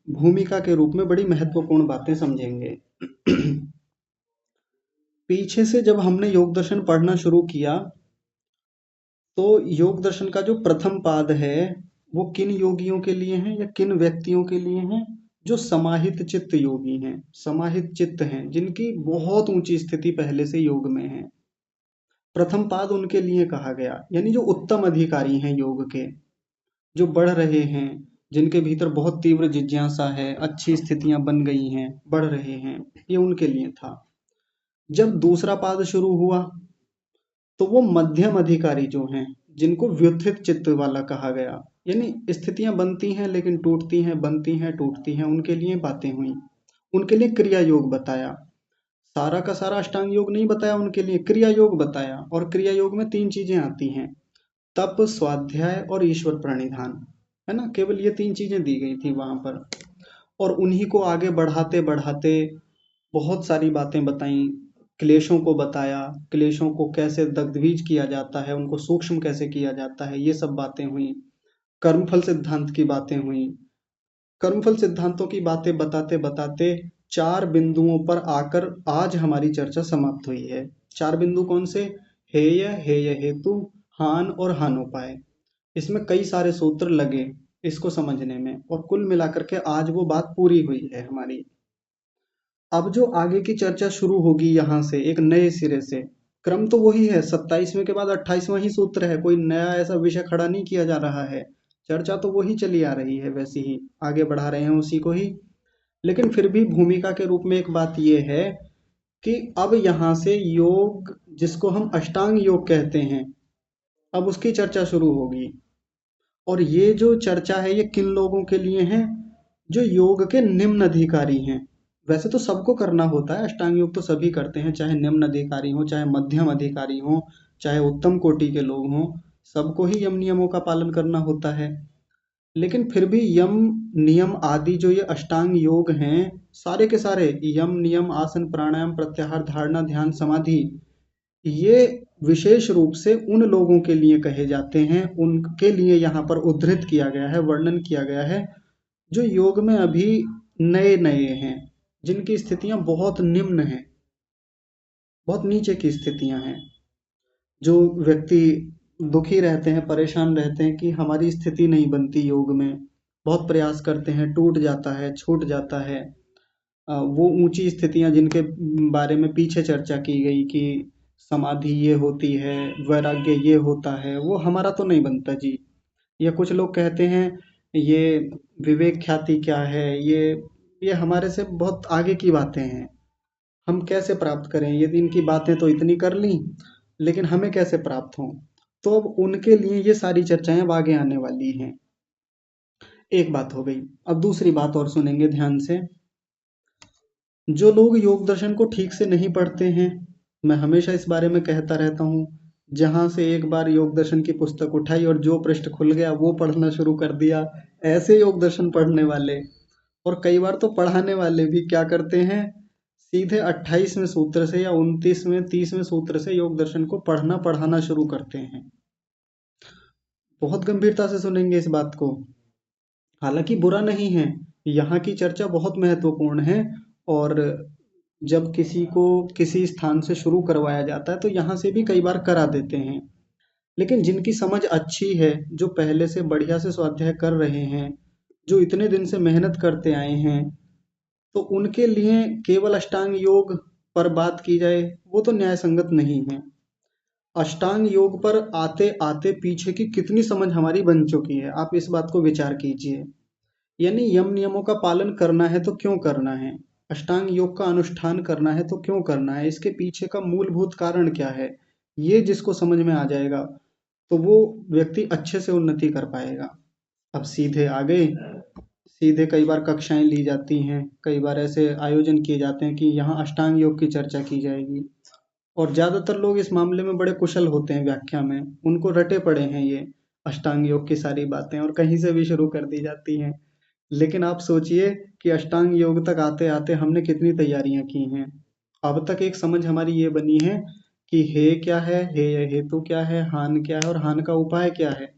A: भूमिका के रूप में बड़ी महत्वपूर्ण बातें समझेंगे। पीछे से जब हमने योग दर्शन पढ़ना शुरू किया, तो योग दर्शन का जो प्रथम पाद है वो किन योगियों के लिए है या किन व्यक्तियों के लिए है? जो समाहित चित्त योगी हैं, समाहित चित्त हैं, जिनकी बहुत ऊंची स्थिति पहले से योग में है। प्रथम पाद उनके लिए कहा गया, यानी जो उत्तम अधिकारी हैं योग के, जो बढ़ रहे हैं, जिनके भीतर बहुत तीव्र जिज्ञासा है, अच्छी स्थितियां बन गई हैं, बढ़ रहे हैं, ये उनके लिए था। जब दूसरा पाद शुरू हुआ, तो वो मध्यम अधिकारी जो हैं, जिनको व्युत्थित चित्त वाला कहा गया, यानी स्थितियां बनती हैं लेकिन टूटती हैं, बनती हैं टूटती हैं, उनके लिए बातें हुई। उनके लिए क्रिया योग बताया, सारा का सारा अष्टांग योग नहीं बताया, उनके लिए क्रिया योग बताया। और क्रिया योग में 3 चीजें आती हैं, तप, स्वाध्याय और ईश्वर प्रणिधान, है ना? केवल ये 3 चीजें दी गई थी वहां पर, और उन्हीं को आगे बढ़ाते बढ़ाते बहुत सारी बातें बताई। क्लेशों को बताया, क्लेशों को कैसे दग्धबीज किया जाता है, उनको सूक्ष्म कैसे किया जाता है, ये सब बातें हुई। कर्मफल सिद्धांत की बातें हुई। कर्मफल सिद्धांतों की बातें बताते बताते 4 बिंदुओं पर आकर आज हमारी चर्चा समाप्त हुई है। 4 बिंदु कौन से? हेय, हेय हेतु, हान और हानोपाय। इसमें कई सारे सूत्र लगे इसको समझने में, और कुल मिलाकर के आज वो बात पूरी हुई है हमारी। अब जो आगे की चर्चा शुरू होगी यहाँ से एक नए सिरे से, क्रम तो वही है, 27वें के बाद 28वां ही सूत्र है, कोई नया ऐसा विषय खड़ा नहीं किया जा रहा है। चर्चा तो वही चली आ रही है, वैसी ही आगे बढ़ा रहे हैं उसी को ही। लेकिन फिर भी भूमिका के रूप में एक बात ये है कि अब यहाँ से योग, जिसको हम अष्टांग योग कहते हैं, अब उसकी चर्चा शुरू होगी। और ये जो चर्चा है ये किन लोगों के लिए है? जो योग के निम्न अधिकारी हैं। वैसे तो सबको करना होता है, अष्टांग योग तो सभी करते हैं, चाहे निम्न अधिकारी हो, चाहे मध्यम अधिकारी हो, चाहे उत्तम कोटि के लोग हों, सबको ही यम नियमों का पालन करना होता है। लेकिन फिर भी यम नियम आदि जो ये अष्टांग योग हैं, सारे के सारे यम नियम, आसन, प्राणायाम, प्रत्याहार, धारणा, ध्यान, समाधि, ये विशेष रूप से उन लोगों के लिए कहे जाते हैं, उनके लिए यहाँ पर उद्धृत किया गया है, वर्णन किया गया है, जो योग में अभी नए नए हैं, जिनकी स्थितियां बहुत निम्न हैं, बहुत नीचे की स्थितियां हैं। जो व्यक्ति दुखी रहते हैं, परेशान रहते हैं कि हमारी स्थिति नहीं बनती योग में, बहुत प्रयास करते हैं, टूट जाता है, छूट जाता है। वो ऊंची स्थितियां जिनके बारे में पीछे चर्चा की गई कि समाधि ये होती है, वैराग्य ये होता है, वो हमारा तो नहीं बनता जी। या कुछ लोग कहते हैं ये विवेक ख्याति क्या है, ये हमारे से बहुत आगे की बातें हैं, हम कैसे प्राप्त करें, ये इनकी बातें तो इतनी कर ली, लेकिन हमें कैसे प्राप्त हों? तो अब उनके लिए ये सारी चर्चाएं अब आगे आने वाली हैं। एक बात हो गई, अब दूसरी बात और सुनेंगे ध्यान से। जो लोग योग दर्शन को ठीक से नहीं पढ़ते हैं, मैं हमेशा इस बारे में कहता रहता हूँ, जहाँ से एक बार योग दर्शन की पुस्तक उठाई और जो पृष्ठ खुल गया वो पढ़ना शुरू कर दिया, ऐसे योग दर्शन पढ़ने वाले और कई बार तो पढ़ाने वाले भी क्या करते हैं, सीधे 28वें सूत्र से या 29वें 30वें सूत्र से योग दर्शन को पढ़ना पढ़ाना शुरू करते हैं। बहुत गंभीरता से सुनेंगे इस बात को। हालांकि बुरा नहीं है, यहाँ की चर्चा बहुत महत्वपूर्ण है, और जब किसी को किसी स्थान से शुरू करवाया जाता है तो यहाँ से भी कई बार करा देते हैं। लेकिन जिनकी समझ अच्छी है, जो पहले से बढ़िया से स्वाध्याय कर रहे हैं, जो इतने दिन से मेहनत करते आए हैं, तो उनके लिए केवल अष्टांग योग पर बात की जाए वो तो न्याय संगत नहीं है। अष्टांग योग पर आते आते पीछे की कितनी समझ हमारी बन चुकी है, आप इस बात को विचार कीजिए। यानी यम नियमों का पालन करना है तो क्यों करना है, अष्टांग योग का अनुष्ठान करना है तो क्यों करना है, इसके पीछे का मूलभूत कारण क्या है, ये जिसको समझ में आ जाएगा तो वो व्यक्ति अच्छे से उन्नति कर पाएगा। अब सीधे आ गए, सीधे कई बार कक्षाएं ली जाती हैं, कई बार ऐसे आयोजन किए जाते हैं कि यहाँ अष्टांग योग की चर्चा की जाएगी, और ज़्यादातर लोग इस मामले में बड़े कुशल होते हैं व्याख्या में, उनको रटे पड़े हैं ये अष्टांग योग की सारी बातें, और कहीं से भी शुरू कर दी जाती हैं। लेकिन आप सोचिए कि अष्टांग योग तक आते आते हमने कितनी तैयारियां की हैं। अब तक एक समझ हमारी ये बनी है कि हे क्या है, हे हेतु क्या है, हान क्या है और हान का उपाय क्या है।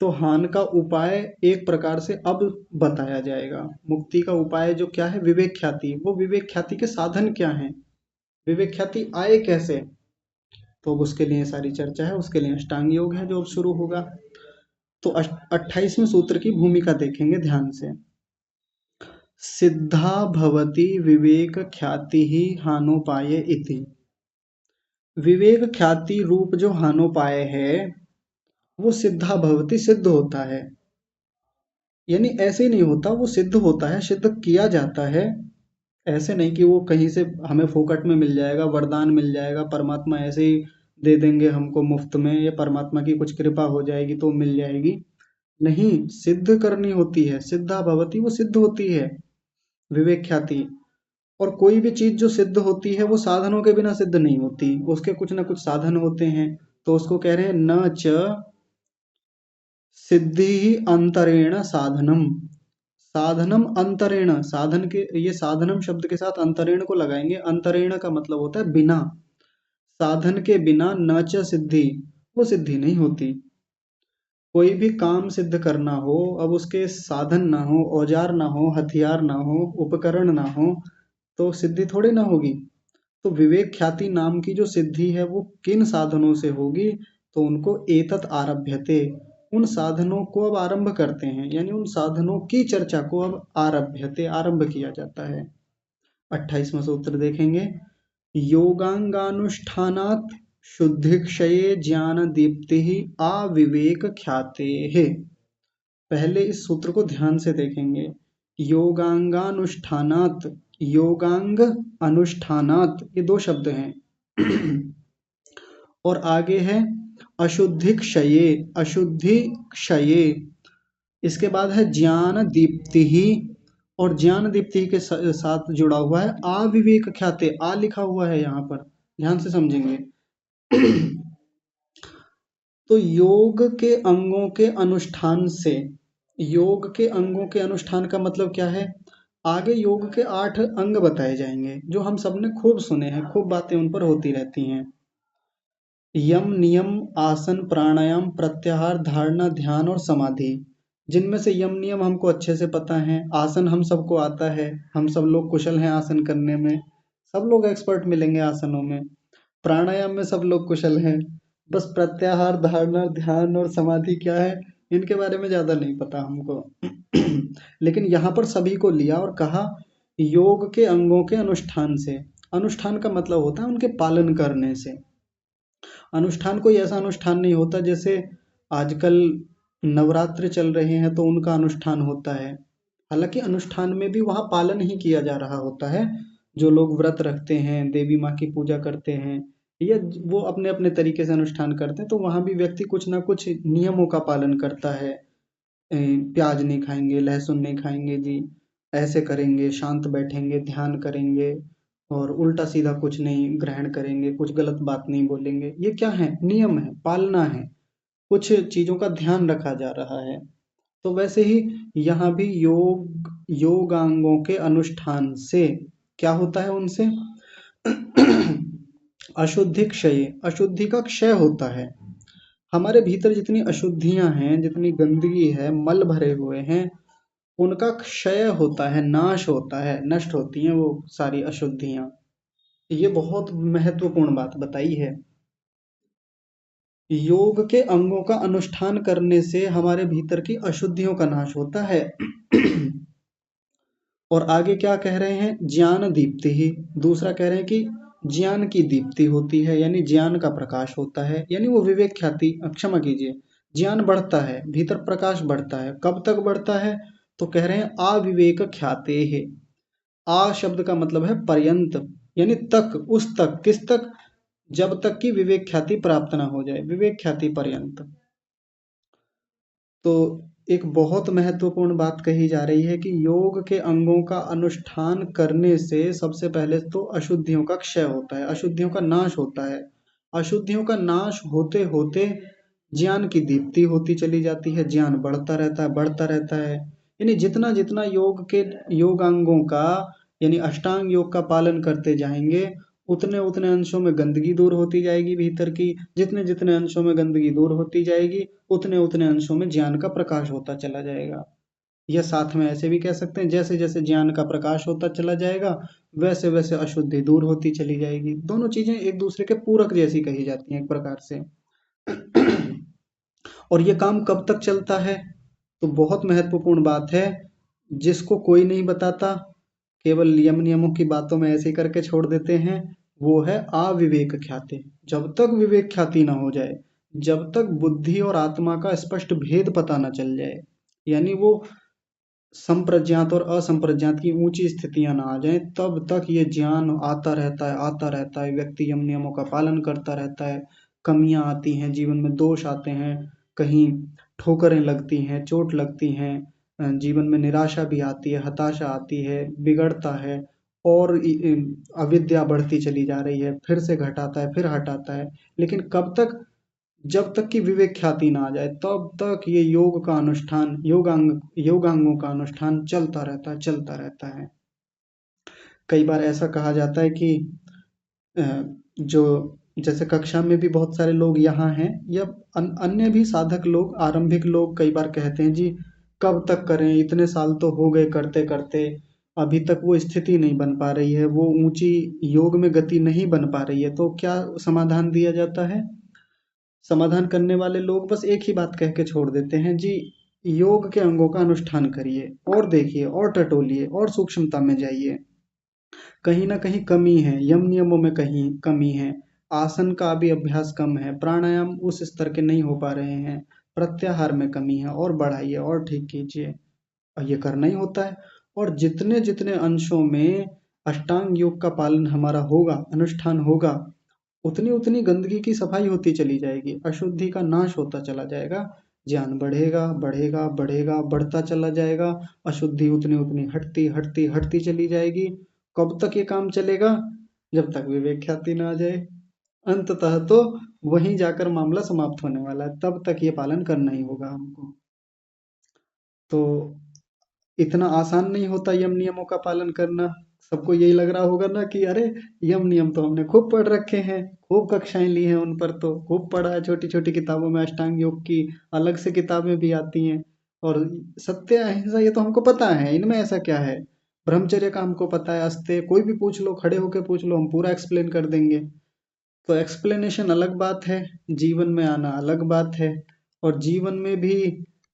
A: तो हान का उपाय एक प्रकार से अब बताया जाएगा। मुक्ति का उपाय जो क्या है, विवेक ख्याति, वो विवेक ख्याति के साधन क्या हैं, विवेक ख्याति आए कैसे, तो अब उसके लिए सारी चर्चा है, उसके लिए अष्टांग योग है जो अब शुरू होगा। तो 28वें सूत्र की भूमिका देखेंगे ध्यान से। सिद्धा भवति विवेक ख्याति ही हानोपाय इति। विवेक ख्याति रूप जो हानोपाय है वो सिद्धा भवति, सिद्ध होता है, यानी ऐसे ही नहीं होता, वो सिद्ध होता है, सिद्ध किया जाता है। ऐसे नहीं कि वो कहीं से हमें फोकट में मिल जाएगा, वरदान मिल जाएगा, परमात्मा ऐसे ही दे देंगे हमको मुफ्त में, या परमात्मा की कुछ कृपा हो जाएगी तो मिल जाएगी। नहीं, सिद्ध करनी होती है, सिद्धा भवति, वो सिद्ध होती है विवेक ख्याति। और कोई भी चीज जो सिद्ध होती है वो साधनों के बिना सिद्ध नहीं होती, उसके कुछ ना कुछ साधन होते हैं। तो उसको कह रहे हैं न च सिद्धि अंतरेण साधनम, साधनम अंतरेण, साधन के, ये साधनम शब्द के साथ अंतरेण को लगाएंगे। अंतरेण का मतलब होता है बिना, साधन के बिना न च सिद्धि, वो सिद्धि नहीं होती। कोई भी काम सिद्ध करना हो, अब उसके साधन ना हो, औजार ना हो, हथियार ना हो, उपकरण ना हो, तो सिद्धि थोड़ी ना होगी। तो विवेक ख्याति नाम की जो सिद्धि है वो किन साधनों से होगी, तो उनको एतत् आरभ्यते, उन साधनों को अब आरंभ करते हैं, यानी उन साधनों की चर्चा को अब आरभ्यते, आरंभ किया जाता है। 28वां सूत्र देखेंगे, योगांगानुष्ठानात् शुद्धिक्षये ज्ञान दीप्ति अविवेक ख्याते। पहले इस सूत्र को ध्यान से देखेंगे। योगांगानुष्ठानात्, योगांग अनुष्ठानात्, ये दो शब्द हैं और आगे है अशुद्धि क्षये, अशुद्धि क्षये, इसके बाद है ज्ञान दीप्ति ही, और ज्ञान दीप्ति के साथ जुड़ा हुआ है अविवेक ख्याते, आ लिखा हुआ है यहाँ पर, ध्यान से समझेंगे। तो योग के अंगों के अनुष्ठान से, योग के अंगों के अनुष्ठान का मतलब क्या है, आगे योग के 8 अंग बताए जाएंगे जो हम सबने खूब सुने हैं, खूब बातें उन पर होती रहती हैं। यम नियम आसन प्राणायाम प्रत्याहार धारणा ध्यान और समाधि, जिनमें से यम नियम हमको अच्छे से पता है, आसन हम सबको आता है, हम सब लोग कुशल हैं आसन करने में, सब लोग एक्सपर्ट मिलेंगे आसनों में। प्राणायाम में सब लोग कुशल हैं, बस प्रत्याहार धारणा ध्यान और समाधि क्या है इनके बारे में ज्यादा नहीं पता हमको। लेकिन यहाँ पर सभी को लिया और कहा योग के अंगों के अनुष्ठान से। अनुष्ठान का मतलब होता है उनके पालन करने से। अनुष्ठान कोई ऐसा अनुष्ठान नहीं होता जैसे आजकल नवरात्र चल रहे हैं तो उनका अनुष्ठान होता है, हालांकि अनुष्ठान में भी वहाँ पालन ही किया जा रहा होता है। जो लोग व्रत रखते हैं, देवी माँ की पूजा करते हैं, या वो अपने अपने तरीके से अनुष्ठान करते हैं, तो वहाँ भी व्यक्ति कुछ ना कुछ नियमों का पालन करता है। प्याज नहीं खाएंगे, लहसुन नहीं खाएंगे जी, ऐसे करेंगे, शांत बैठेंगे, ध्यान करेंगे, और उल्टा सीधा कुछ नहीं ग्रहण करेंगे, कुछ गलत बात नहीं बोलेंगे। ये क्या है, नियम है, पालना है, कुछ चीजों का ध्यान रखा जा रहा है। तो वैसे ही यहाँ भी योगांगों के अनुष्ठान से क्या होता है, उनसे अशुद्धि क्षय, अशुद्धि का क्षय होता है। हमारे भीतर जितनी अशुद्धियां हैं, जितनी गंदगी है, मल भरे हुए हैं, उनका क्षय होता है, नाश होता है, नष्ट होती हैं वो सारी अशुद्धियां। ये बहुत महत्वपूर्ण बात बताई है। योग के अंगों का अनुष्ठान करने से हमारे भीतर की अशुद्धियों का नाश होता है। और आगे क्या कह रहे हैं, ज्ञान दीप्ति ही, दूसरा कह रहे हैं कि ज्ञान की दीप्ति होती है, यानी ज्ञान का प्रकाश होता है, यानी वो विवेक ख्याति, क्षमा कीजिए, ज्ञान बढ़ता है, भीतर प्रकाश बढ़ता है। कब तक बढ़ता है, तो कह रहे हैं अविवेक ख्याते है। आ शब्द का मतलब है पर्यंत, यानी तक, उस तक, किस तक, जब तक कि विवेक ख्याति प्राप्त ना हो जाए, विवेक ख्याति पर्यंत। तो एक बहुत महत्वपूर्ण बात कही जा रही है कि योग के अंगों का अनुष्ठान करने से सबसे पहले तो अशुद्धियों का क्षय होता है, अशुद्धियों का नाश होता है। अशुद्धियों का नाश होते होते ज्ञान की दीप्ति होती चली जाती है, ज्ञान बढ़ता रहता है, बढ़ता रहता है। यानी जितना जितना योग के योगांगों का, यानी अष्टांग योग का पालन करते जाएंगे, उतने उतने अंशों में गंदगी दूर होती जाएगी भीतर की, जितने जितने अंशों में गंदगी दूर होती जाएगी, उतने उतने अंशों में ज्ञान का प्रकाश होता चला जाएगा। या साथ में ऐसे भी कह सकते हैं, जैसे जैसे ज्ञान का प्रकाश होता चला जाएगा वैसे वैसे अशुद्धि दूर होती चली जाएगी। दोनों चीजें एक दूसरे के पूरक जैसी कही जाती हैं एक प्रकार से। और ये काम कब तक चलता है, तो बहुत महत्वपूर्ण बात है, जिसको कोई नहीं बताता, केवल यम नियमों की बातों में ऐसे करके छोड़ देते हैं, वो है अविवेक ख्याति। जब तक विवेक ख्याति ना हो जाए, जब तक बुद्धि और आत्मा का स्पष्ट भेद पता ना चल जाए, यानी वो संप्रज्ञात और असंप्रज्ञात की ऊंची स्थितियां ना आ जाएं, तब तक ये ज्ञान आता रहता है, आता रहता है। व्यक्ति यम नियमों का पालन करता रहता है, कमियां आती हैं जीवन में, दोष आते हैं, कहीं ठोकरें लगती हैं, चोट लगती हैं, जीवन में निराशा भी आती है, हताशा आती है, बिगड़ता है, और अविद्या बढ़ती चली जा रही है, फिर से घटाता है, फिर हटाता है। लेकिन कब तक, जब तक कि विवेक ख्याति ना आ जाए तब तक ये योग का अनुष्ठान, योगांगों का अनुष्ठान चलता रहता है। कई बार ऐसा कहा जाता है कि जो जैसे कक्षा में भी बहुत सारे लोग यहाँ हैं, या अन्य भी साधक लोग, आरंभिक लोग कई बार कहते हैं जी कब तक करें, इतने साल तो हो गए करते करते, अभी तक वो स्थिति नहीं बन पा रही है, वो ऊंची योग में गति नहीं बन पा रही है। तो क्या समाधान दिया जाता है? समाधान करने वाले लोग बस एक ही बात कह के छोड़ देते हैं जी, योग के अंगों का अनुष्ठान करिए और देखिए और टटोलिए और सूक्ष्मता में जाइए। कहीं ना कहीं कमी है, यम नियमों में कहीं कमी है, आसन का भी अभ्यास कम है, प्राणायाम उस स्तर के नहीं हो पा रहे हैं, प्रत्याहार में कमी है, और बढ़ाइए और ठीक कीजिए। और ये करना ही होता है। और जितने जितने अंशों में अष्टांग योग का पालन हमारा होगा, अनुष्ठान होगा, उतनी उतनी गंदगी की सफाई होती चली जाएगी, अशुद्धि का नाश होता चला जाएगा, ज्ञान बढ़ेगा बढ़ेगा बढ़ेगा, बढ़ता चला जाएगा, अशुद्धि उतनी उतनी हटती हटती हटती चली जाएगी। कब तक ये काम चलेगा? जब तक विवेक ख्याति ना आ जाए। अंततः तो वहीं जाकर मामला समाप्त होने वाला है, तब तक ये पालन करना ही होगा हमको। तो इतना आसान नहीं होता यम नियमों का पालन करना। सबको यही लग रहा होगा ना कि अरे यम नियम तो हमने खूब पढ़ रखे हैं, खूब कक्षाएं ली हैं, उन पर तो खूब पढ़ा है, छोटी छोटी किताबों में अष्टांग योग की अलग से किताबें भी आती हैं, और सत्य अहिंसा ये तो हमको पता है, इनमें ऐसा क्या है, ब्रह्मचर्य का हमको पता है, अस्त्य कोई भी पूछ लो, खड़े होके पूछ लो, हम पूरा एक्सप्लेन कर देंगे। तो एक्सप्लेनेशन अलग बात है, जीवन में आना अलग बात है। और जीवन में भी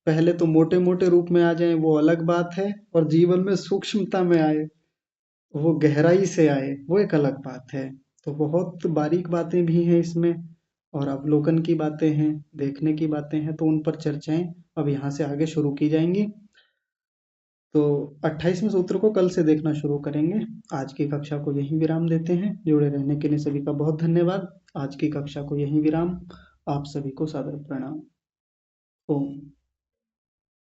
A: पहले तो मोटे मोटे रूप में आ जाए वो अलग बात है, और जीवन में सूक्ष्मता में आए, वो गहराई से आए, वो एक अलग बात है। तो बहुत बारीक बातें भी हैं इसमें, और अवलोकन की बातें हैं, देखने की बातें हैं, तो उन पर चर्चाएं अब यहाँ से आगे शुरू की जाएंगी। तो 28वें सूत्र को कल से देखना शुरू करेंगे। आज की कक्षा को यहीं विराम देते हैं। जुड़े रहने के लिए सभी का बहुत धन्यवाद। आज की कक्षा को यहीं विराम। आप सभी को सादर प्रणाम। ओम।